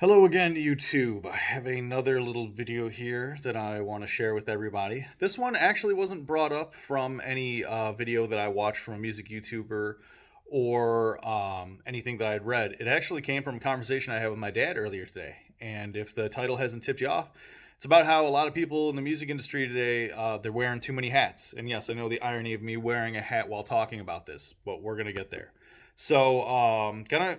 Hello again, YouTube. I have another little video here that I want to share with everybody. This one actually wasn't brought up from any video that I watched from a music YouTuber or anything that I'd read. It actually came from a conversation I had with my dad earlier today. And if the title hasn't tipped you off, it's about how a lot of people in the music industry today, they're wearing too many hats. And yes, I know the irony of me wearing a hat while talking about this, but we're going to get there. So, gonna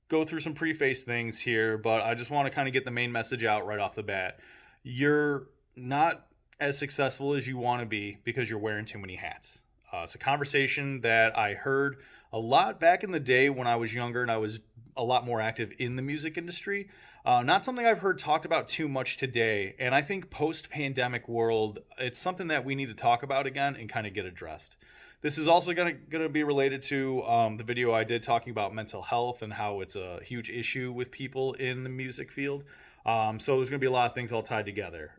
go through some preface things here, but I just want to kind of get the main message out right off the bat. You're not as successful as you want to be because you're wearing too many hats. It's a conversation that I heard a lot back in the day when I was younger and I was a lot more active in the music industry. Not something I've heard talked about too much today. And I think post pandemic world, it's something that we need to talk about again and kind of get addressed. This is also gonna be related to the video I did talking about mental health and how it's a huge issue with people in the music field. So there's gonna be a lot of things all tied together.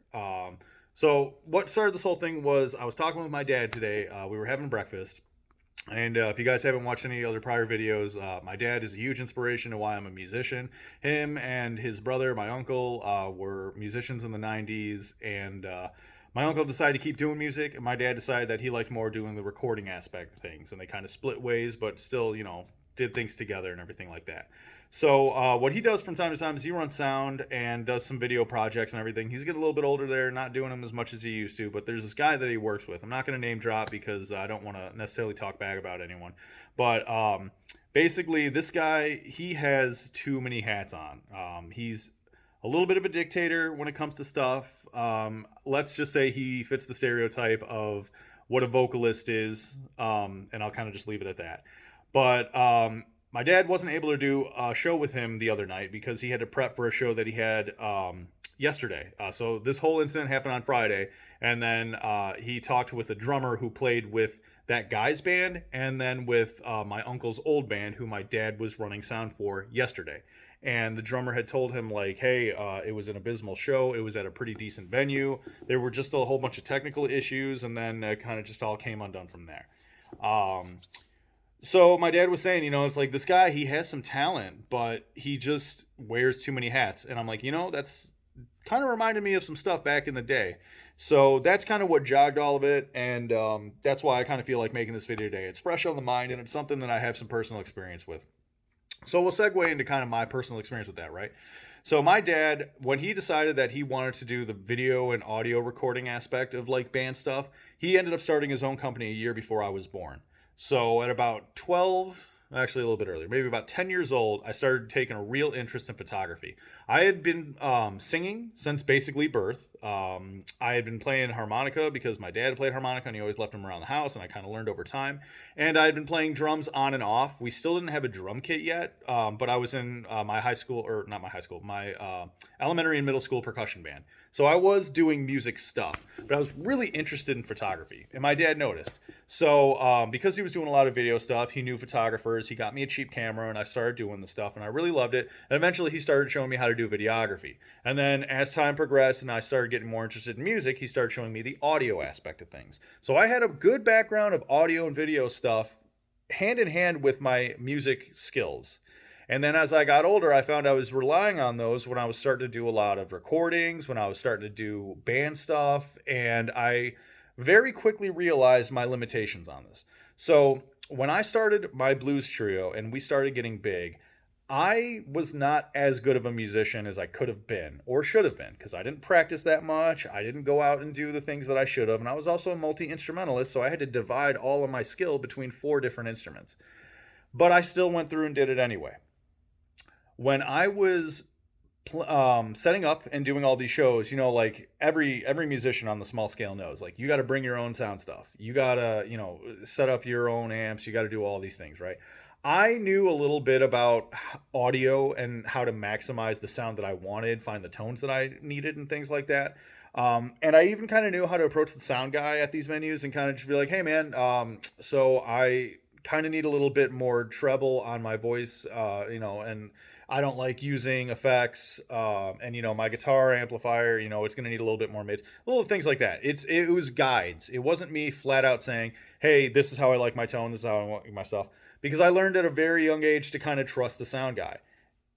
So what started this whole thing was I was talking with my dad today. We were having breakfast, and if you guys haven't watched any other prior videos, my dad is a huge inspiration to why I'm a musician. Him and his brother, my uncle, were musicians in the 90s, and my uncle decided to keep doing music, and my dad decided that he liked more doing the recording aspect of things. And they kind of split ways, but still, did things together and everything like that. So what he does from time to time is he runs sound and does some video projects and everything. He's getting a little bit older there, not doing them as much as he used to. But there's this guy that he works with. I'm not going to name drop because I don't want to necessarily talk bad about anyone. But basically, this guy, he has too many hats on. He's a little bit of a dictator when it comes to stuff. Let's just say he fits the stereotype of what a vocalist is, and I'll kind of just leave it at that. But my dad wasn't able to do a show with him the other night because he had to prep for a show that he had yesterday. So this whole incident happened on Friday, and then he talked with a drummer who played with that guy's band, and then with my uncle's old band, who my dad was running sound for yesterday. And the drummer had told him like, hey, it was an abysmal show, it was at a pretty decent venue, there were just a whole bunch of technical issues, and then kind of just all came undone from there. So my dad was saying, it's like this guy, he has some talent, but he just wears too many hats. And I'm like, that's kind of reminded me of some stuff back in the day. So that's kind of what jogged all of it, and that's why I kind of feel like making this video today. It's fresh on the mind, and it's something that I have some personal experience with. So we'll segue into kind of my personal experience with that, right? So my dad, when he decided that he wanted to do the video and audio recording aspect of like band stuff, he ended up starting his own company a year before I was born. So at about 12, actually a little bit earlier, maybe about 10 years old, I started taking a real interest in photography. I had been singing since basically birth. I had been playing harmonica because my dad played harmonica and he always left them around the house, and I kind of learned over time. And I had been playing drums on and off. We still didn't have a drum kit yet, but I was in my high school, or not my high school, my elementary and middle school percussion band. So I was doing music stuff, but I was really interested in photography, and my dad noticed. So because he was doing a lot of video stuff, he knew photographers. He got me a cheap camera, and I started doing the stuff, and I really loved it. And eventually, he started showing me how to do videography. And then as time progressed, and I started getting more interested in music, he started showing me the audio aspect of things. So I had a good background of audio and video stuff, hand in hand with my music skills. And then as I got older, I found I was relying on those when I was starting to do a lot of recordings, when I was starting to do band stuff, and I very quickly realized my limitations on this. So when I started my blues trio and we started getting big, I was not as good of a musician as I could have been or should have been because I didn't practice that much. I didn't go out and do the things that I should have. And I was also a multi instrumentalist, so I had to divide all of my skill between 4 different instruments. But I still went through and did it anyway. When I was setting up and doing all these shows, like every musician on the small scale knows, like you got to bring your own sound stuff. You got to, set up your own amps. You got to do all these things, right? I knew a little bit about audio and how to maximize the sound that I wanted, find the tones that I needed, and things like that. And I even kind of knew how to approach the sound guy at these venues and kind of just be like, hey, man, so I kind of need a little bit more treble on my voice, and I don't like using effects, and my guitar amplifier, it's going to need a little bit more mids, little things like that. It was guides. It wasn't me flat out saying, hey, this is how I like my tone, this is how I want my stuff, because I learned at a very young age to kind of trust the sound guy.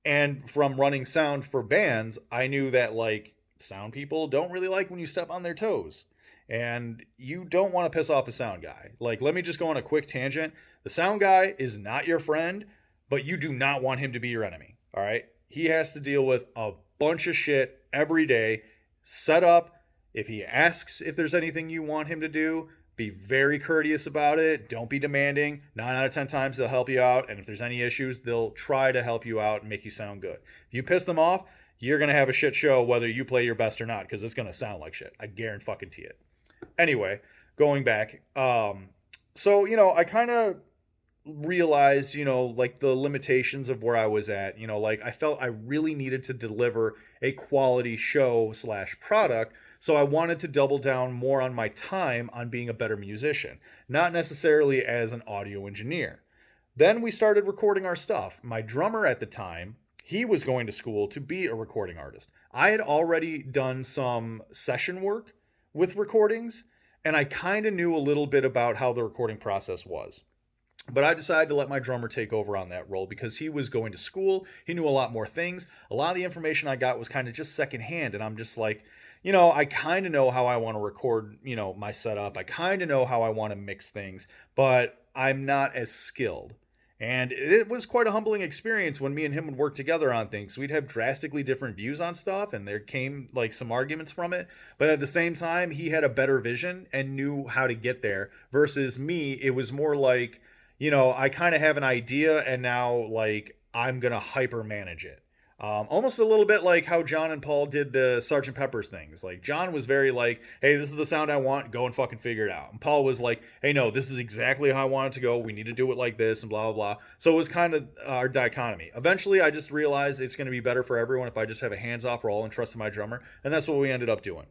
And from running sound for bands, I knew that like sound people don't really like when you step on their toes. And you don't want to piss off a sound guy. Like, let me just go on a quick tangent. The sound guy is not your friend, but you do not want him to be your enemy. All right. He has to deal with a bunch of shit every day. Set up. If he asks if there's anything you want him to do, be very courteous about it. Don't be demanding. 9 out of 10 times they'll help you out. And if there's any issues, they'll try to help you out and make you sound good. If you piss them off, you're going to have a shit show whether you play your best or not, because it's going to sound like shit. I guarantee it. Anyway, going back. So, I kind of realized, like the limitations of where I was at. Like I felt I really needed to deliver a quality show slash product. So I wanted to double down more on my time on being a better musician, not necessarily as an audio engineer. Then we started recording our stuff. My drummer at the time, he was going to school to be a recording artist. I had already done some session work with recordings, and I kind of knew a little bit about how the recording process was. But I decided to let my drummer take over on that role because he was going to school. He knew a lot more things. A lot of the information I got was kind of just secondhand. And I'm just like, I kind of know how I want to record, my setup. I kind of know how I want to mix things, but I'm not as skilled. And it was quite a humbling experience when me and him would work together on things. We'd have drastically different views on stuff, and there came like some arguments from it. But at the same time, he had a better vision and knew how to get there versus me. It was more like, I kind of have an idea and now like I'm going to hyper manage it. Almost a little bit like how John and Paul did the Sgt. Pepper's things. Like John was very like, hey, this is the sound I want. Go and fucking figure it out. And Paul was like, hey, no, this is exactly how I want it to go. We need to do it like this and blah, blah, blah. So it was kind of our dichotomy. Eventually, I just realized it's going to be better for everyone if I just have a hands-off role and trust in my drummer. And that's what we ended up doing.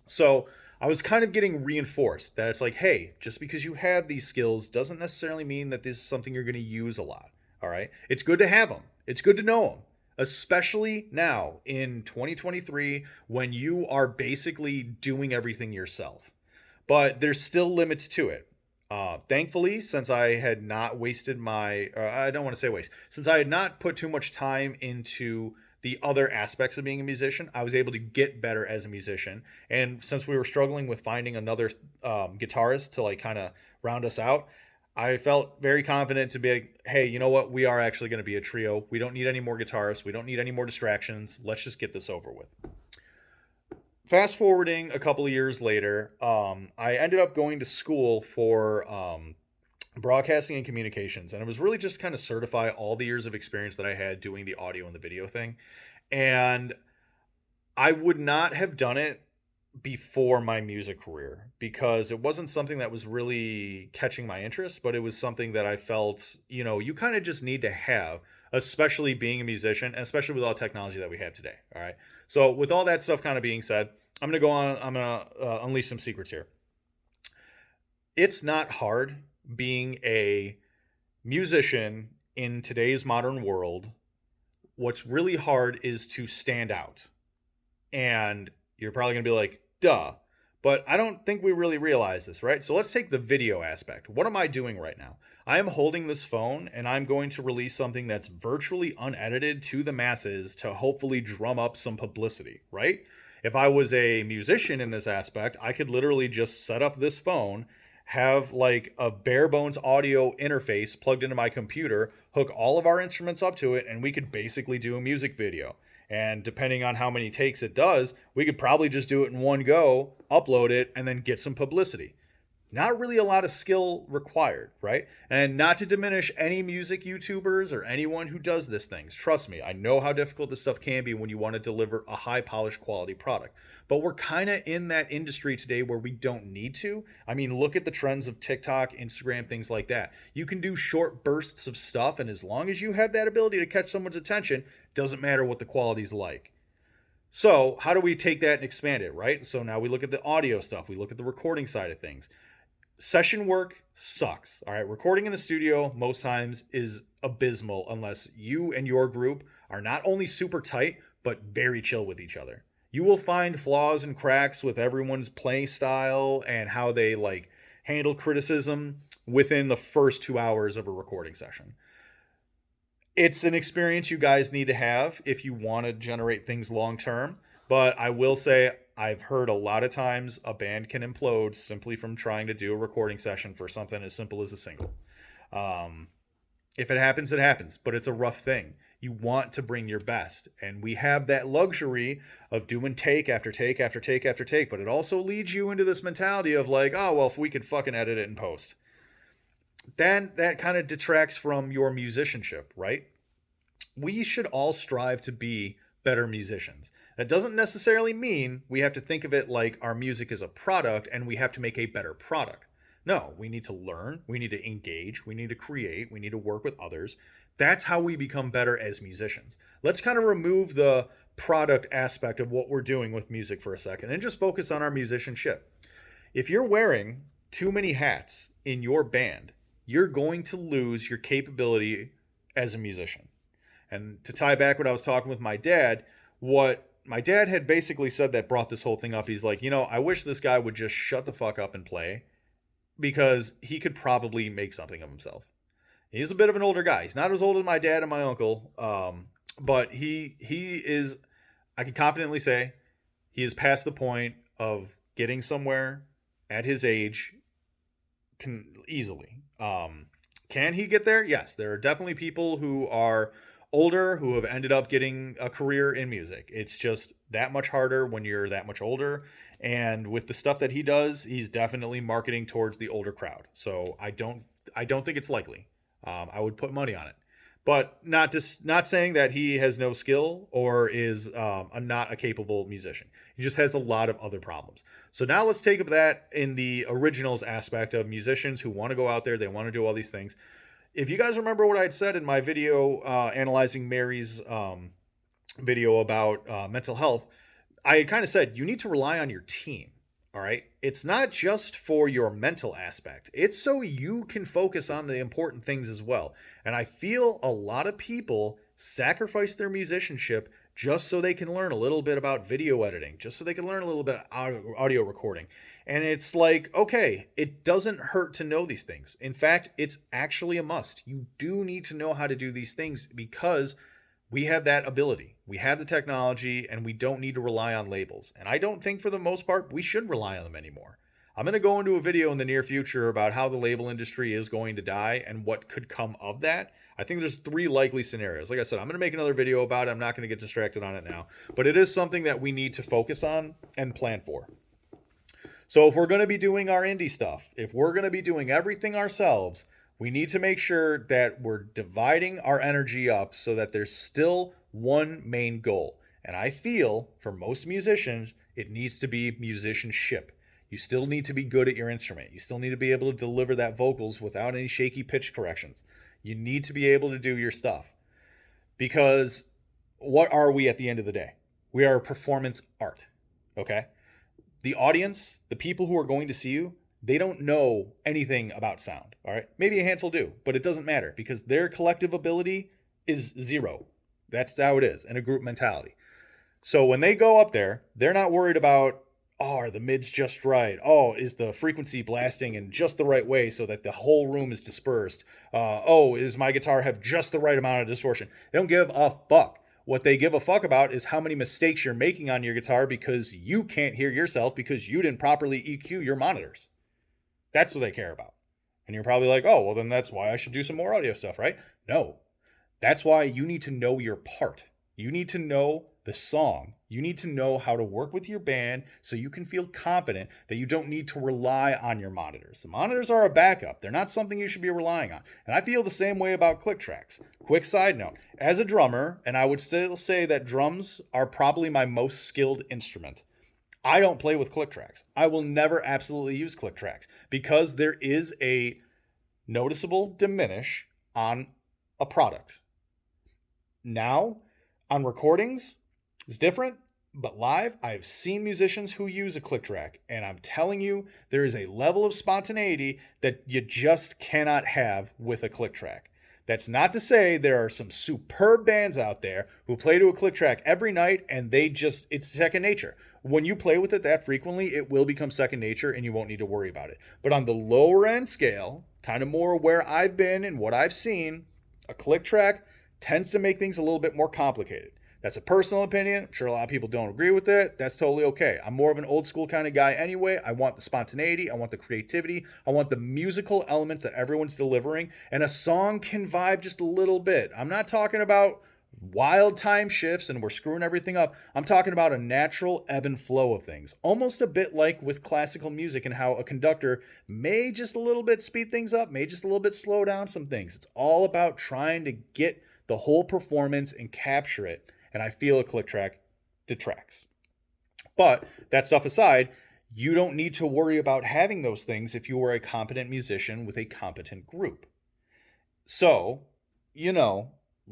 So I was kind of getting reinforced that it's like, hey, just because you have these skills doesn't necessarily mean that this is something you're going to use a lot. All right. It's good to have them. It's good to know them, especially now in 2023 when you are basically doing everything yourself. But there's still limits to it. Thankfully, since I had not wasted I don't want to say waste, since I had not put too much time into the other aspects of being a musician, I was able to get better as a musician. And since we were struggling with finding another guitarist to like kind of round us out, I felt very confident to be like, hey, you know what? We are actually going to be a trio. We don't need any more guitarists. We don't need any more distractions. Let's just get this over with. Fast forwarding a couple of years later, I ended up going to school for broadcasting and communications, and it was really just kind of certify all the years of experience that I had doing the audio and the video thing. And I would not have done it before my music career because it wasn't something that was really catching my interest, but it was something that I felt, you kind of just need to have, especially being a musician, and especially with all the technology that we have today. All right. So with all that stuff kind of being said, I'm going to unleash some secrets here. It's not hard being a musician in today's modern world. What's really hard is to stand out. And you're probably going to be like, duh. But I don't think we really realize this, right? So let's take the video aspect. What am I doing right now? I am holding this phone and I'm going to release something that's virtually unedited to the masses to hopefully drum up some publicity, right? If I was a musician in this aspect, I could literally just set up this phone, have like a bare bones audio interface plugged into my computer, hook all of our instruments up to it, and we could basically do a music video. And depending on how many takes it does, we could probably just do it in one go, upload it, and then get some publicity. Not really a lot of skill required, right? And not to diminish any music YouTubers or anyone who does this things. Trust me, I know how difficult this stuff can be when you want to deliver a high polished quality product. But we're kind of in that industry today where we don't need to. I mean, look at the trends of TikTok, Instagram, things like that. You can do short bursts of stuff, and as long as you have that ability to catch someone's attention, doesn't matter what the quality's like. So how do we take that and expand it, right? So now we look at the audio stuff. We look at the recording side of things. Session work sucks. All right. Recording in the studio most times is abysmal unless you and your group are not only super tight, but very chill with each other. You will find flaws and cracks with everyone's play style and how they like handle criticism within the first 2 hours of a recording session. It's an experience you guys need to have if you want to generate things long term. But I will say, I've heard a lot of times a band can implode simply from trying to do a recording session for something as simple as a single. Um, if it happens, it happens, but it's a rough thing. You want to bring your best. And we have that luxury of doing take after take after take after take, but it also leads you into this mentality of like, oh, well, if we could fucking edit it in post, then that kind of detracts from your musicianship, right? We should all strive to be better musicians. That doesn't necessarily mean we have to think of it like our music is a product and we have to make a better product. No, we need to learn, we need to engage, we need to create, we need to work with others. That's how we become better as musicians. Let's kind of remove the product aspect of what we're doing with music for a second and just focus on our musicianship. If you're wearing too many hats in your band, you're going to lose your capability as a musician. And to tie back what I was talking with my dad, what my dad had basically said that brought this whole thing up, he's like, I wish this guy would just shut the fuck up and play because he could probably make something of himself. He's a bit of an older guy. He's not as old as my dad and my uncle, but he is, I can confidently say, he is past the point of getting somewhere at his age easily. Can he get there? Yes, there are definitely people who are older who have ended up getting a career in music. It's just that much harder when you're that much older. And with the stuff that he does, he's definitely marketing towards the older crowd. So I don't think it's likely. I would put money on it, but not saying that he has no skill or is not a capable musician. He just has a lot of other problems. So now let's take up that in the originals aspect of musicians who want to go out there, they want to do all these things. If you guys remember what I had said in my video analyzing Mary's video about mental health, I had kind of said you need to rely on your team. All right. It's not just for your mental aspect. It's so you can focus on the important things as well. And I feel a lot of people sacrifice their musicianship just so they can learn a little bit about video editing, just so they can learn a little bit audio recording. And it's like, okay, it doesn't hurt to know these things. In fact, it's actually a must. You do need to know how to do these things because we have that ability. We have the technology and we don't need to rely on labels. And I don't think for the most part we should rely on them anymore. I'm going to go into a video in the near future about how the label industry is going to die and what could come of that. I think there's 3 likely scenarios. Like I said, I'm going to make another video about it. I'm not going to get distracted on it now. But it is something that we need to focus on and plan for. So if we're going to be doing our indie stuff, if we're going to be doing everything ourselves, we need to make sure that we're dividing our energy up so that there's still one main goal. And I feel for most musicians, it needs to be musicianship. You still need to be good at your instrument. You still need to be able to deliver that vocals without any shaky pitch corrections. You need to be able to do your stuff. Because what are we at the end of the day? We are performance art. Okay? The audience, the people who are going to see you, they don't know anything about sound, all right? Maybe a handful do, but it doesn't matter because their collective ability is 0. That's how it is in a group mentality. So when they go up there, they're not worried about, oh, are the mids just right? Oh, is the frequency blasting in just the right way so that the whole room is dispersed? Oh, is my guitar have just the right amount of distortion? They don't give a fuck. What they give a fuck about is how many mistakes you're making on your guitar because you can't hear yourself because you didn't properly EQ your monitors. That's what they care about. And you're probably like, oh, well, then that's why I should do some more audio stuff, right? No. That's why you need to know your part. You need to know the song. You need to know how to work with your band so you can feel confident that you don't need to rely on your monitors. The monitors are a backup. They're not something you should be relying on. And I feel the same way about click tracks. Quick side note. As a drummer, and I would still say that drums are probably my most skilled instrument, I don't play with click tracks. I will never absolutely use click tracks because there is a noticeable diminish on a product. Now, on recordings, it's different, but live, I've seen musicians who use a click track, and I'm telling you, there is a level of spontaneity that you just cannot have with a click track. That's not to say there are some superb bands out there who play to a click track every night and it's second nature. When you play with it that frequently, it will become second nature and you won't need to worry about it. But on the lower end scale, kind of more where I've been and what I've seen, a click track tends to make things a little bit more complicated. That's a personal opinion. I'm sure a lot of people don't agree with it. That's totally okay. I'm more of an old school kind of guy anyway. I want the spontaneity. I want the creativity. I want the musical elements that everyone's delivering. And a song can vibe just a little bit. I'm not talking about wild time shifts and we're screwing everything up. I'm talking about a natural ebb and flow of things. Almost a bit like with classical music and how a conductor may just a little bit speed things up, may just a little bit slow down some things. It's all about trying to get the whole performance and capture it. And I feel a click track detracts. But that stuff aside, you don't need to worry about having those things if you are a competent musician with a competent group. So,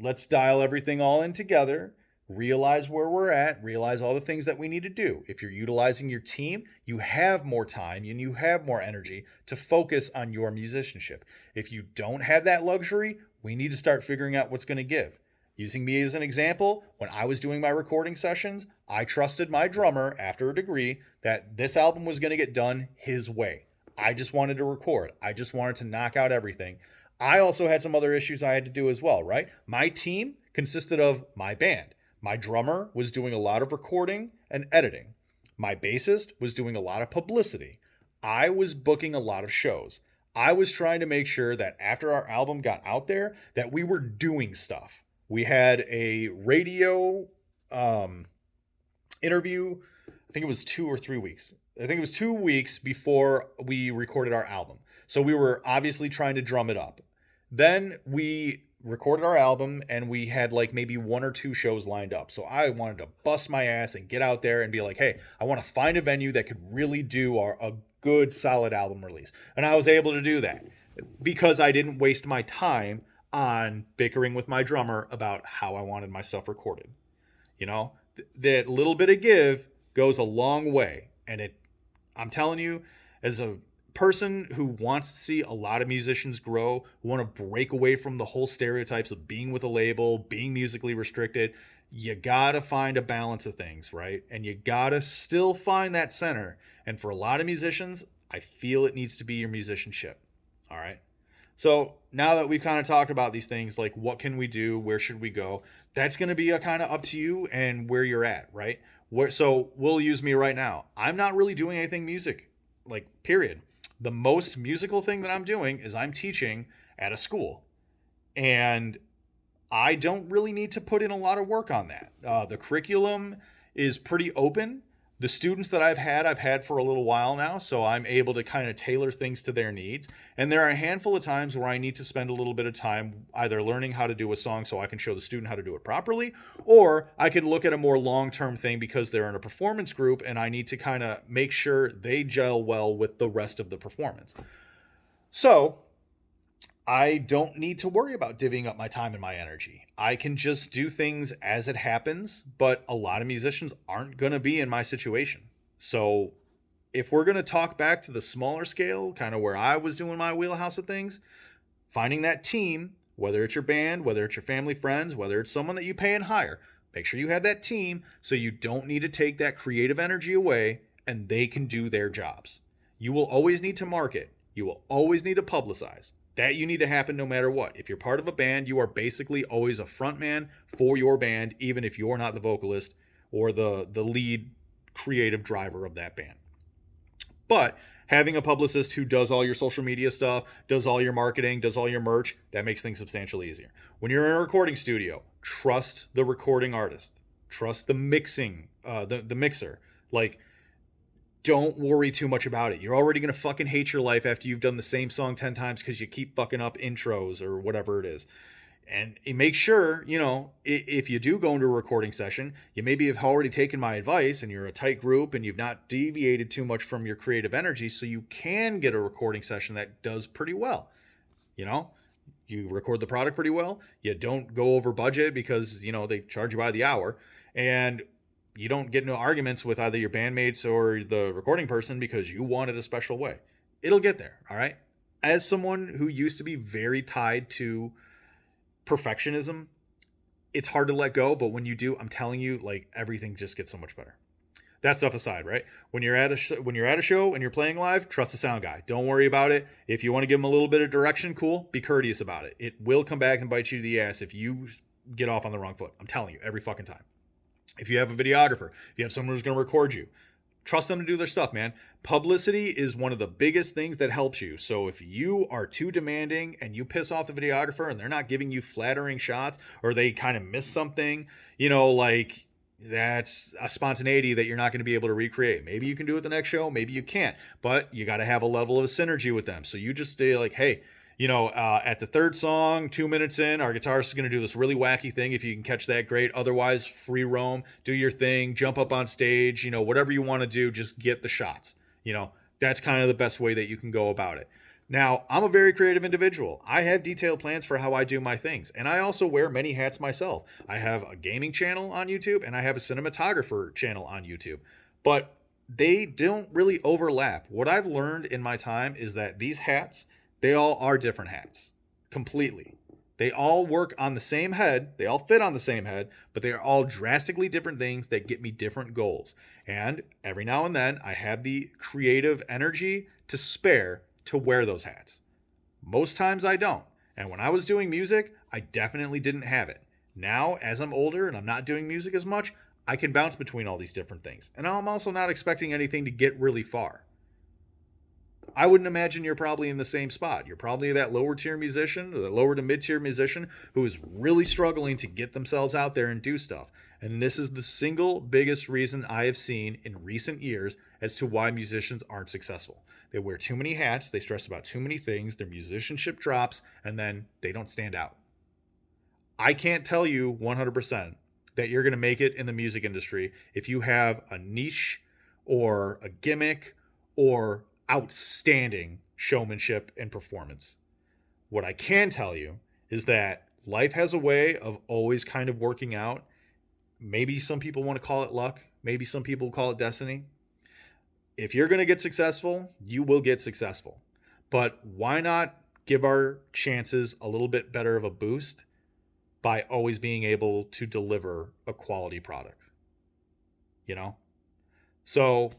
let's dial everything all in together, realize where we're at, realize all the things that we need to do. If you're utilizing your team, you have more time and you have more energy to focus on your musicianship. If you don't have that luxury, we need to start figuring out what's going to give. Using me as an example, when I was doing my recording sessions, I trusted my drummer after a degree that this album was going to get done his way. I just wanted to record. I just wanted to knock out everything. I also had some other issues I had to do as well, right? My team consisted of my band. My drummer was doing a lot of recording and editing. My bassist was doing a lot of publicity. I was booking a lot of shows. I was trying to make sure that after our album got out there, that we were doing stuff. We had a radio interview, I think it was 2 or 3 weeks. I think it was 2 weeks before we recorded our album. So we were obviously trying to drum it up. Then we recorded our album and we had like maybe 1 or 2 shows lined up. So I wanted to bust my ass and get out there and be like, hey, I want to find a venue that could really do a good solid album release. And I was able to do that because I didn't waste my time on bickering with my drummer about how I wanted my stuff recorded. That little bit of give goes a long way. And I'm telling you, as a person who wants to see a lot of musicians grow, who want to break away from the whole stereotypes of being with a label, being musically restricted, you gotta find a balance of things, right? And you gotta still find that center. And for a lot of musicians, I feel it needs to be your musicianship. All right. So now that we've kind of talked about these things, like what can we do? Where should we go? That's going to be a kind of up to you and where you're at, right? So we'll use me right now. I'm not really doing anything music, like period. The most musical thing that I'm doing is I'm teaching at a school. And I don't really need to put in a lot of work on that. The curriculum is pretty open. The students that I've had for a little while now, so I'm able to kind of tailor things to their needs. And there are a handful of times where I need to spend a little bit of time either learning how to do a song so I can show the student how to do it properly, or I could look at a more long-term thing because they're in a performance group and I need to kind of make sure they gel well with the rest of the performance. So I don't need to worry about divvying up my time and my energy. I can just do things as it happens, but a lot of musicians aren't going to be in my situation. So if we're going to talk back to the smaller scale, kind of where I was doing my wheelhouse of things, finding that team, whether it's your band, whether it's your family, friends, whether it's someone that you pay and hire, make sure you have that team so you don't need to take that creative energy away and they can do their jobs. You will always need to market. You will always need to publicize. That you need to happen no matter what. If you're part of a band, you are basically always a front man for your band, even if you're not the vocalist or the lead creative driver of that band. But having a publicist who does all your social media stuff, does all your marketing, does all your merch, that makes things substantially easier. When you're in a recording studio, trust the recording artist. Trust the mixing, the mixer. Like, don't worry too much about it. You're already going to fucking hate your life after you've done the same song 10 times because you keep fucking up intros or whatever it is. And make sure, if you do go into a recording session, you maybe have already taken my advice and you're a tight group and you've not deviated too much from your creative energy so you can get a recording session that does pretty well. You record the product pretty well. You don't go over budget because, they charge you by the hour. And you don't get into arguments with either your bandmates or the recording person because you want it a special way. It'll get there, all right? As someone who used to be very tied to perfectionism, it's hard to let go, but when you do, I'm telling you, like, everything just gets so much better. That stuff aside, right? When you're at a show and you're playing live, trust the sound guy. Don't worry about it. If you want to give him a little bit of direction, cool. Be courteous about it. It will come back and bite you to the ass if you get off on the wrong foot. I'm telling you, every fucking time. If you have a videographer, if you have someone who's going to record you, trust them to do their stuff, man. Publicity is one of the biggest things that helps you. So if you are too demanding and you piss off the videographer and they're not giving you flattering shots, or they kind of miss something, like that's a spontaneity that you're not going to be able to recreate. Maybe you can do it the next show, maybe you can't, but you got to have a level of synergy with them. So you just stay like, hey, at the third song, 2 minutes in, our guitarist is going to do this really wacky thing. If you can catch that, great. Otherwise, free roam, do your thing, jump up on stage, whatever you want to do, just get the shots. That's kind of the best way that you can go about it. Now, I'm a very creative individual. I have detailed plans for how I do my things. And I also wear many hats myself. I have a gaming channel on YouTube and I have a cinematographer channel on YouTube. But they don't really overlap. What I've learned in my time is that these hats, they all are different hats. Completely. They all work on the same head. They all fit on the same head, but they are all drastically different things that get me different goals. And every now and then, I have the creative energy to spare to wear those hats. Most times I don't. And when I was doing music, I definitely didn't have it. Now, as I'm older and I'm not doing music as much, I can bounce between all these different things. And I'm also not expecting anything to get really far. I wouldn't imagine you're probably in the same spot. You're probably that lower tier musician, or the lower to mid tier musician who is really struggling to get themselves out there and do stuff. And this is the single biggest reason I have seen in recent years as to why musicians aren't successful. They wear too many hats, they stress about too many things, their musicianship drops, and then they don't stand out. I can't tell you 100% that you're going to make it in the music industry if you have a niche or a gimmick or outstanding showmanship and performance. What I can tell you is that life has a way of always kind of working out. Maybe some people want to call it luck. Maybe some people call it destiny. If you're going to get successful, you will get successful. But why not give our chances a little bit better of a boost by always being able to deliver a quality product? So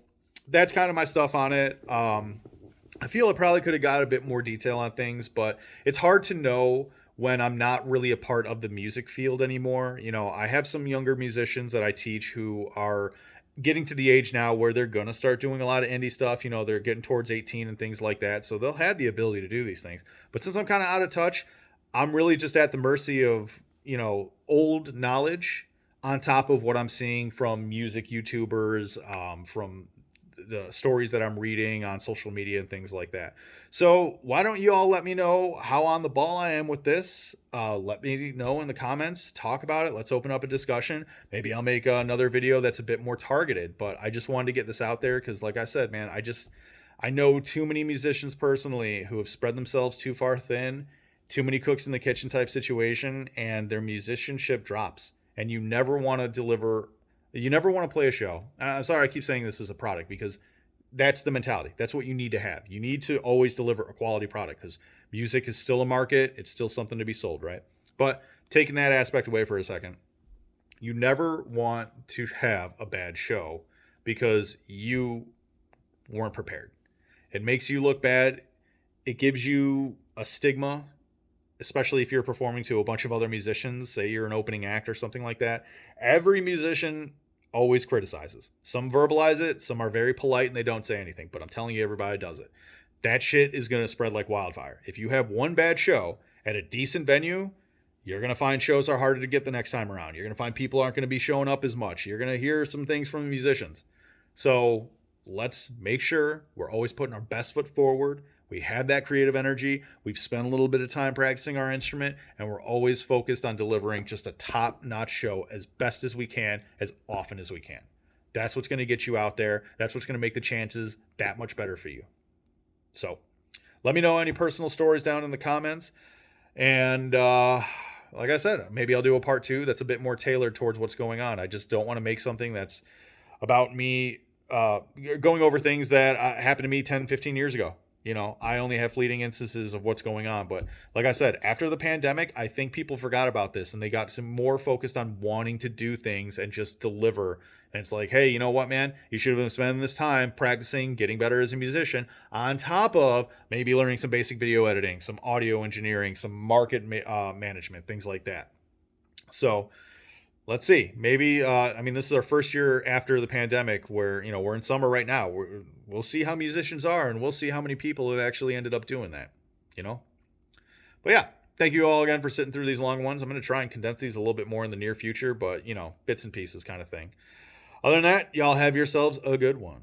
that's kind of my stuff on it. I feel I probably could have got a bit more detail on things, but it's hard to know when I'm not really a part of the music field anymore. I have some younger musicians that I teach who are getting to the age now where they're going to start doing a lot of indie stuff. They're getting towards 18 and things like that. So they'll have the ability to do these things. But since I'm kind of out of touch, I'm really just at the mercy of, old knowledge on top of what I'm seeing from music YouTubers, from the stories that I'm reading on social media and things like that. So why don't you all let me know how on the ball I am with this? Let me know in the comments, talk about it. Let's open up a discussion. Maybe I'll make another video that's a bit more targeted, but I just wanted to get this out there because like I said, man, I know too many musicians personally who have spread themselves too far thin, too many cooks in the kitchen type situation, and their musicianship drops. And you never want to play a show. I'm sorry, I keep saying this as a product because that's the mentality. That's what you need to have. You need to always deliver a quality product because music is still a market. It's still something to be sold, right? But taking that aspect away for a second, you never want to have a bad show because you weren't prepared. It makes you look bad. It gives you a stigma, especially if you're performing to a bunch of other musicians. Say you're an opening act or something like that. Every musician always criticizes. Some verbalize it, some are very polite and they don't say anything, but I'm telling you, everybody does it. That shit is going to spread like wildfire. If you have one bad show at a decent venue, you're going to find shows are harder to get the next time around. You're going to find people aren't going to be showing up as much. You're going to hear some things from the musicians. So let's make sure we're always putting our best foot forward. We have that creative energy. We've spent a little bit of time practicing our instrument, and we're always focused on delivering just a top-notch show as best as we can, as often as we can. That's what's going to get you out there. That's what's going to make the chances that much better for you. So let me know any personal stories down in the comments. And like I said, maybe I'll do a part 2 that's a bit more tailored towards what's going on. I just don't want to make something that's about me going over things that happened to me 10, 15 years ago. I only have fleeting instances of what's going on. But like I said, after the pandemic, I think people forgot about this and they got some more focused on wanting to do things and just deliver. And it's like, hey, you know what, man? You should have been spending this time practicing, getting better as a musician, on top of maybe learning some basic video editing, some audio engineering, some market management, things like that. So let's see. Maybe I mean, this is our first year after the pandemic, where we're in summer right now. We'll see how musicians are, and we'll see how many people have actually ended up doing that. You know. But yeah, thank you all again for sitting through these long ones. I'm going to try and condense these a little bit more in the near future, but bits and pieces kind of thing. Other than that, y'all have yourselves a good one.